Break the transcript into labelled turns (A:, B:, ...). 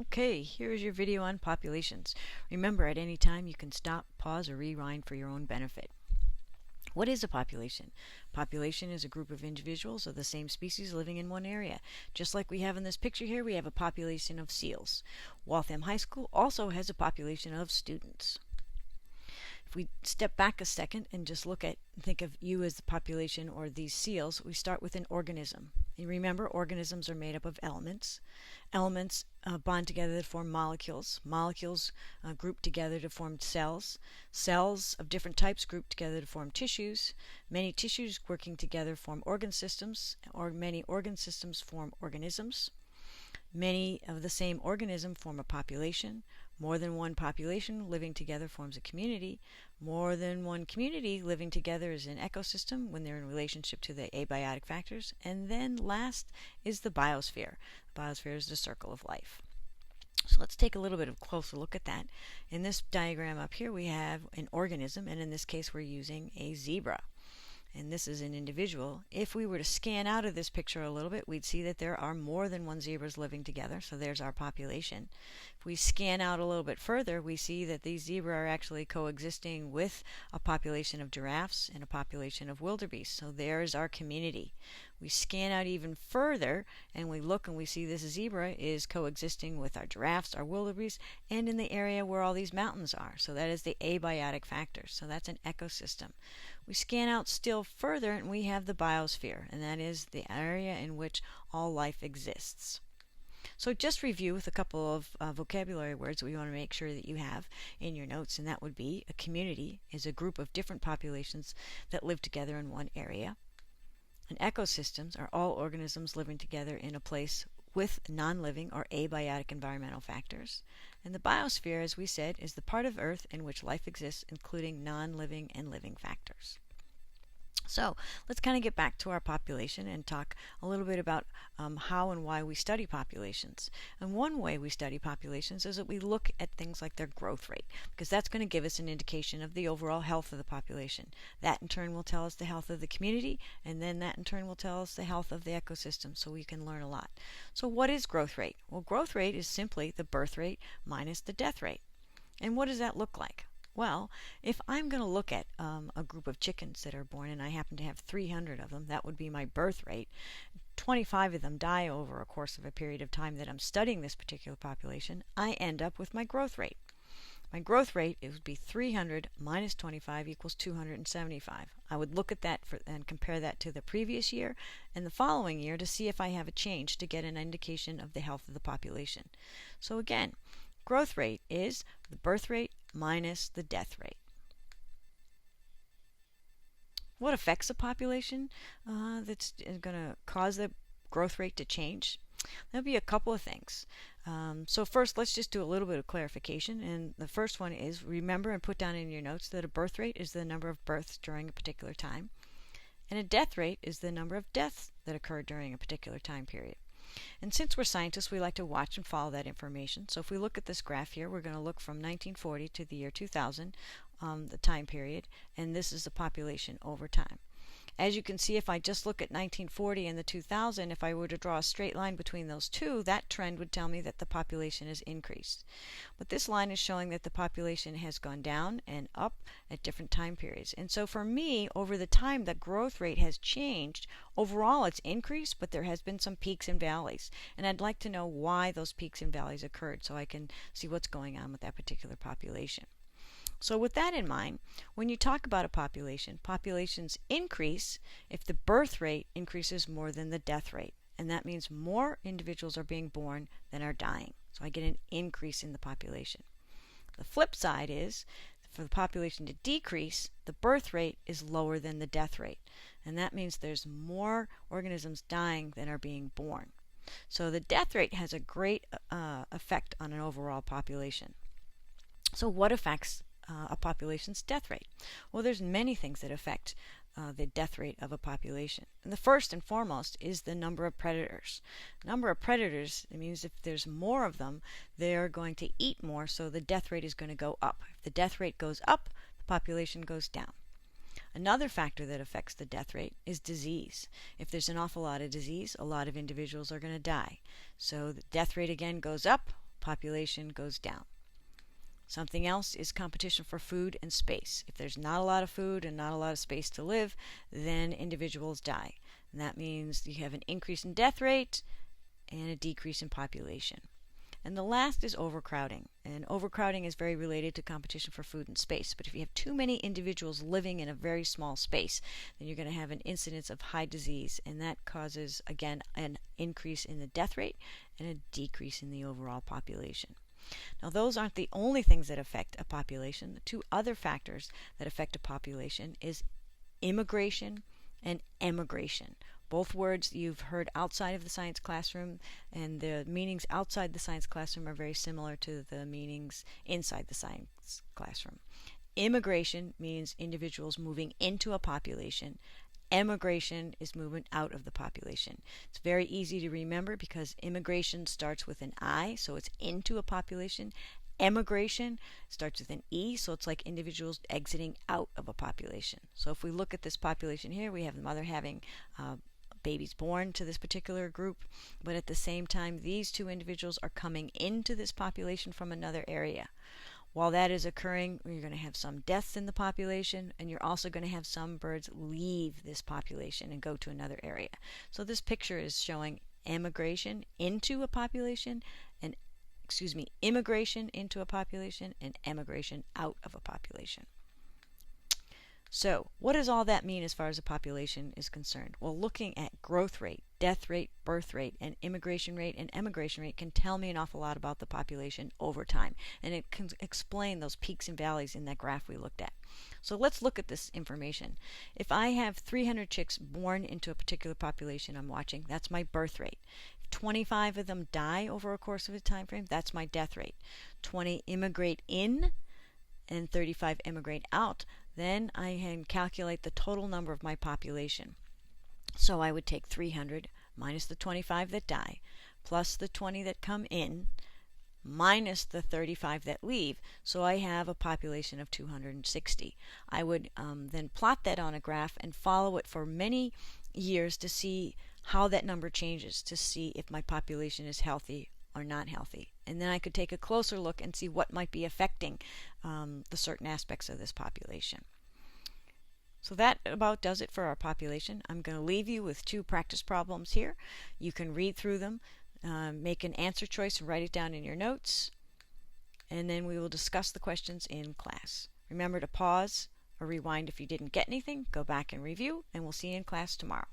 A: Okay, here's your video on populations. Remember, at any time you can stop, pause, or rewind for your own benefit. What is a population? Population is a group of individuals of the same species living in one area. Just like we have in this picture here, we have a population of seals. Waltham High School also has a population of students. If we step back a second and just think of you as the population or these seals, we start with an organism. And remember, organisms are made up of elements. Elements bond together to form molecules. Molecules group together to form cells. Cells of different types group together to form tissues. Many tissues working together form organ systems, or many organ systems form organisms. Many of the same organism form a population. More than one population living together forms a community. More than one community living together is an ecosystem when they're in relationship to the abiotic factors. And then last is the biosphere. The biosphere is the circle of life. So let's take a little bit of a closer look at that. In this diagram up here we have an organism, and in this case we're using a zebra. And this is an individual. If we were to scan out of this picture a little bit, we'd see that there are more than one zebras living together, so there's our population. If we scan out a little bit further, we see that these zebras are actually coexisting with a population of giraffes and a population of wildebeest, so there's our community. We scan out even further and we look and we see this zebra is coexisting with our giraffes, our wildebeest, and in the area where all these mountains are. So that is the abiotic factors. So that's an ecosystem. We scan out still further and we have the biosphere, and that is the area in which all life exists. So just review with a couple of vocabulary words that we want to make sure that you have in your notes, and that would be a community is a group of different populations that live together in one area. And ecosystems are all organisms living together in a place with non-living or abiotic environmental factors. And the biosphere, as we said, is the part of Earth in which life exists, including non-living and living factors. So let's kind of get back to our population and talk a little bit about how and why we study populations. And one way we study populations is that we look at things like their growth rate, because that's going to give us an indication of the overall health of the population. That in turn will tell us the health of the community, and then that in turn will tell us the health of the ecosystem, so we can learn a lot. So what is growth rate? Well, growth rate is simply the birth rate minus the death rate. And what does that look like? Well, if I'm going to look at a group of chickens that are born, and I happen to have 300 of them, that would be my birth rate. 25 of them die over a course of a period of time that I'm studying this particular population. I end up with my growth rate. My growth rate would be 300 minus 25 equals 275. I would look at that and compare that to the previous year and the following year to see if I have a change to get an indication of the health of the population. So again, growth rate is the birth rate minus the death rate. What affects a population that's going to cause the growth rate to change? There'll be a couple of things. So first, let's just do a little bit of clarification. And the first one is, remember and put down in your notes that a birth rate is the number of births during a particular time. And a death rate is the number of deaths that occur during a particular time period. And since we're scientists, we like to watch and follow that information. So if we look at this graph here, we're going to look from 1940 to the year 2000, the time period, and this is the population over time. As you can see, if I just look at 1940 and the 2000, if I were to draw a straight line between those two, that trend would tell me that the population has increased. But this line is showing that the population has gone down and up at different time periods. And so for me, over the time, the growth rate has changed. Overall, it's increased, but there has been some peaks and valleys. And I'd like to know why those peaks and valleys occurred so I can see what's going on with that particular population. So with that in mind, when you talk about a population, populations increase if the birth rate increases more than the death rate. And that means more individuals are being born than are dying. So I get an increase in the population. The flip side is, for the population to decrease, the birth rate is lower than the death rate. And that means there's more organisms dying than are being born. So the death rate has a great effect on an overall population. So what affects a population's death rate? Well, there's many things that affect the death rate of a population. And the first and foremost is the number of predators. Number of predators, it means if there's more of them, they're going to eat more, so the death rate is going to go up. If the death rate goes up, the population goes down. Another factor that affects the death rate is disease. If there's an awful lot of disease, a lot of individuals are going to die. So the death rate again goes up, population goes down. Something else is competition for food and space. If there's not a lot of food and not a lot of space to live, then individuals die. And that means you have an increase in death rate and a decrease in population. And the last is overcrowding. And overcrowding is very related to competition for food and space. But if you have too many individuals living in a very small space, then you're going to have an incidence of high disease. And that causes, again, an increase in the death rate and a decrease in the overall population. Now, those aren't the only things that affect a population. The two other factors that affect a population is immigration and emigration. Both words you've heard outside of the science classroom, and the meanings outside the science classroom are very similar to the meanings inside the science classroom. Immigration means individuals moving into a population. Emigration is movement out of the population. It's very easy to remember because immigration starts with an I, so it's into a population. Emigration starts with an E, so it's like individuals exiting out of a population. So if we look at this population here, we have the mother having babies born to this particular group, but at the same time, these two individuals are coming into this population from another area. While that is occurring, you're going to have some deaths in the population, and you're also going to have some birds leave this population and go to another area. So this picture is showing immigration into a population, and immigration into a population, and emigration out of a population. So, what does all that mean as far as a population is concerned? Well, looking at growth rate, death rate, birth rate, and immigration rate and emigration rate can tell me an awful lot about the population over time. And it can explain those peaks and valleys in that graph we looked at. So let's look at this information. If I have 300 chicks born into a particular population I'm watching, that's my birth rate. If 25 of them die over a course of a time frame, that's my death rate. 20 immigrate in and 35 immigrate out. Then I can calculate the total number of my population. So I would take 300 minus the 25 that die, plus the 20 that come in, minus the 35 that leave. So I have a population of 260. I would then plot that on a graph and follow it for many years to see how that number changes, to see if my population is healthy or not healthy. And then I could take a closer look and see what might be affecting the certain aspects of this population. So that about does it for our population. I'm going to leave you with two practice problems here. You can read through them, make an answer choice and write it down in your notes, and then we will discuss the questions in class. Remember to pause or rewind if you didn't get anything, go back and review, and we'll see you in class tomorrow.